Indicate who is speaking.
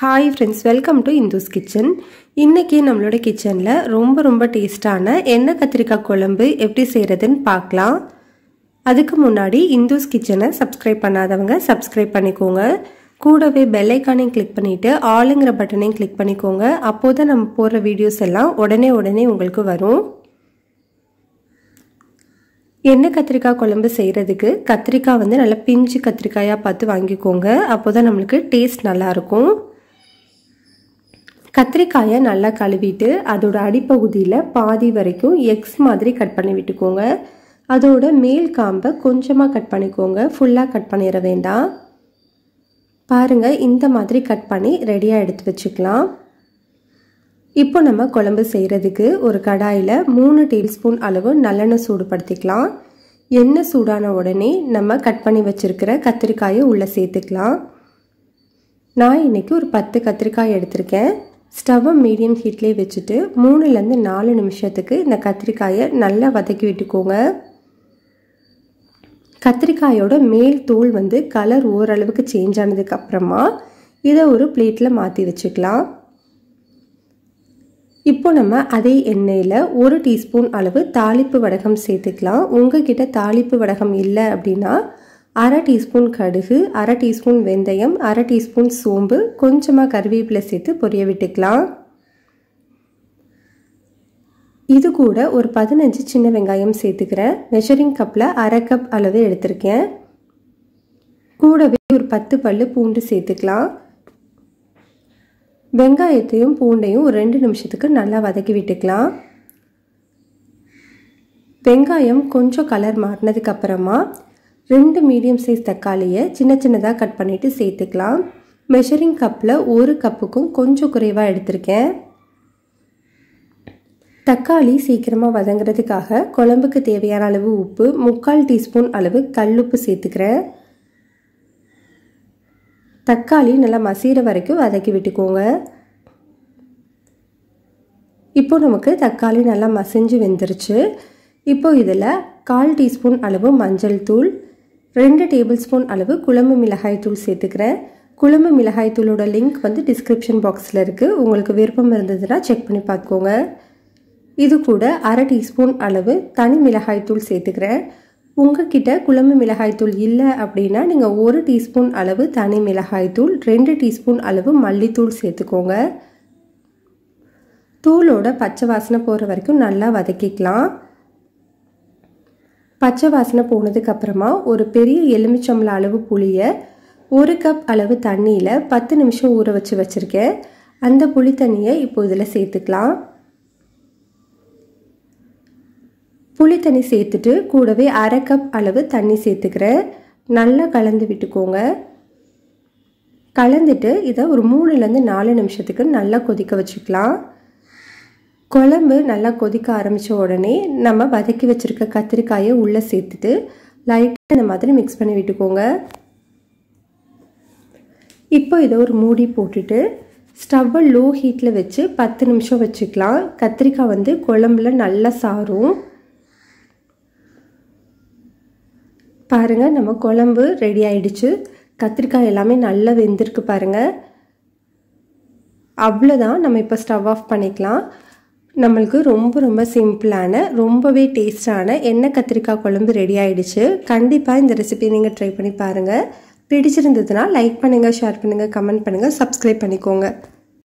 Speaker 1: Hi friends, welcome to Indhu's kitchen. இன்னைக்கு நம்மளோட கிச்சன்ல ரொம்ப டேஸ்டான எண்ணெய் கத்திரிக்காய் குழம்பு எப்படி செய்யறதுன்னு பார்க்கலாம். அதுக்கு முன்னாடி Indhu's kitchen-ஐ subscribe பண்ணாதவங்க subscribe பண்ணிக்கோங்க. கூடவே bell icon-ஐ click பண்ணிட்டு ஆல்ங்கற பட்டனையும் click பண்ணிக்கோங்க. அப்போதான் நம்ம போடுற வீடியோஸ் எல்லாம் உடனே உங்களுக்கு வரும். எண்ணெய் கத்திரிக்காய் குழம்பு செய்யறதுக்கு கத்திரிக்காய் வந்து நல்ல பிஞ்சு கத்திரிக்காயா பார்த்து வாங்கிக்கோங்க. அப்போதான் நமக்கு டேஸ்ட் நல்லா இருக்கும். கத்திரிக்காயை நல்லா கழுவிட்டு அதோட அடிப்பகுதியில் பாதி வரைக்கும் எக்ஸ் மாதிரி கட் பண்ணி விட்டுக்கோங்க. அதோட மேல் காம்பை கொஞ்சமாக கட் பண்ணிக்கோங்க, ஃபுல்லாக கட் பண்ணிட வேண்டாம். பாருங்கள், இந்த மாதிரி கட் பண்ணி ரெடியாக எடுத்து வச்சுக்கலாம். இப்போ நம்ம குழம்பு செய்கிறதுக்கு ஒரு கடாயில் 3 டேபிள்ஸ்பூன் அளவு நல்லெண்ணெய் சூடுபடுத்திக்கலாம். எண்ணெய் சூடான உடனே நம்ம கட் பண்ணி வச்சுருக்கிற கத்திரிக்காயை உள்ளே சேர்த்துக்கலாம். நான் இன்றைக்கி ஒரு 10 கத்திரிக்காய் எடுத்திருக்கேன். ஸ்டவ்வை மீடியம் ஹீட்லேயே வச்சுட்டு 3லேருந்து 4 நிமிஷத்துக்கு இந்த கத்திரிக்காயை நல்லா வதக்கி விட்டுக்கோங்க. கத்திரிக்காயோட மேல் தோல் வந்து கலர் ஓரளவுக்கு சேஞ்ச் ஆனதுக்கு அப்புறமா இதை ஒரு பிளேட்டில் மாற்றி வச்சுக்கலாம். இப்போ நம்ம அதே எண்ணெயில் 1 டீஸ்பூன் அளவு தாளிப்பு வடகம் சேர்த்துக்கலாம். உங்ககிட்ட தாளிப்பு வடகம் இல்லை அப்படின்னா 1/2 டீஸ்பூன் கடுகு, 1/2 டீஸ்பூன் வெந்தயம், 1/2 டீஸ்பூன் சோம்பு, கொஞ்சமாக கருவேப்பிலை சேர்த்து பொரிய விட்டுக்கலாம். இது கூட ஒரு 15 சின்ன வெங்காயம் சேர்த்துக்கிறேன். மெஷரிங் கப்பில் 1/2 கப் அளவு எடுத்திருக்கேன். கூடவே ஒரு 10 பல்லு பூண்டு சேர்த்துக்கலாம். வெங்காயத்தையும் பூண்டையும் ஒரு 2 நிமிஷத்துக்கு நல்லா வதக்கி விட்டுக்கலாம். வெங்காயம் கொஞ்சம் கலர் மாறினதுக்கு அப்புறமா 2 மீடியம் சைஸ் தக்காளியை சின்னதாக கட் பண்ணிவிட்டு சேர்த்துக்கலாம். மெஷரிங் கப்பில் 1 கப்புக்கும் கொஞ்சம் குறைவாக எடுத்திருக்கேன். தக்காளி சீக்கிரமாக வதங்கிறதுக்காக குழம்புக்கு தேவையான அளவு உப்பு, 3/4 டீஸ்பூன் அளவு கல்லுப்பு சேர்த்துக்கிறேன். தக்காளி நல்லா மசிகிற வரைக்கும் வதக்கி விட்டுக்கோங்க. இப்போ நமக்கு தக்காளி நல்லா மசிஞ்சு வெந்துருச்சு. இப்போ இதில் 1/4 டீஸ்பூன் அளவு மஞ்சள் தூள், 2 டேபிள் ஸ்பூன் அளவு குழம்பு மிளகாய் தூள் சேர்த்துக்கிறேன். குழம்பு மிளகாய் தூளோட லிங்க் வந்து டிஸ்கிரிப்ஷன் பாக்ஸில் இருக்குது. உங்களுக்கு விருப்பம் இருந்ததுன்னா செக் பண்ணி பார்த்துக்கோங்க. இது கூட 1/2 டீஸ்பூன் அளவு தனி மிளகாய் தூள் சேர்த்துக்கிறேன். உங்ககிட்ட குழம்பு மிளகாய் தூள் இல்லை அப்படின்னா நீங்கள் 1 டீஸ்பூன் அளவு தனி மிளகாய் தூள், 2 டீஸ்பூன் அளவு மல்லித்தூள் சேர்த்துக்கோங்க. தூளோட பச்சை வாசனை போகிற வரைக்கும் நல்லா வதக்கிக்கலாம். பச்சை வாசனை போனதுக்கு அப்புறமா ஒரு பெரிய எலுமிச்சம்பழ அளவு புளியை 1 கப் அளவு தண்ணியில் 10 நிமிஷம் ஊற வச்சுருக்கேன். அந்த புளி தண்ணியை இப்போ இதில் சேர்த்துக்கலாம். புளி தண்ணி சேர்த்துட்டு கூடவே 1/2 கப் அளவு தண்ணி சேர்த்துக்கிறேன். நல்லா கலந்து விட்டுக்கோங்க. கலந்துட்டு இதை ஒரு 3லேருந்து 4 நிமிஷத்துக்கு நல்லா கொதிக்க வச்சுக்கலாம். குழம்பு நல்லா கொதிக்க ஆரம்பித்த உடனே நம்ம வதக்கி வச்சுருக்க கத்திரிக்காயை உள்ளே சேர்த்துட்டு லைட்டாக இந்த மாதிரி மிக்ஸ் பண்ணி விட்டுக்கோங்க. இப்போ இதை ஒரு மூடி போட்டுட்டு ஸ்டவ்வை லோ ஹீட்டில் வச்சு 10 நிமிஷம் வச்சுக்கலாம். கத்திரிக்காய் வந்து குழம்புல நல்லா சாரும். பாருங்கள், நம்ம குழம்பு ரெடி ஆயிடுச்சு. கத்திரிக்காய் எல்லாமே நல்லா வெந்திருக்கு பாருங்கள். அவ்வளோதான், நம்ம இப்போ ஸ்டவ் ஆஃப் பண்ணிக்கலாம். நம்மளுக்கு ரொம்ப சிம்பிளான ரொம்பவே டேஸ்டான எண்ணெய் கத்திரிக்காய் குழம்பு ரெடி ஆகிடுச்சு. கண்டிப்பாக இந்த ரெசிபி நீங்கள் ட்ரை பண்ணி பாருங்கள். பிடிச்சிருந்ததுன்னா லைக் பண்ணுங்கள், ஷேர் பண்ணுங்கள், கமெண்ட் பண்ணுங்கள், சப்ஸ்கிரைப் பண்ணிக்கோங்க.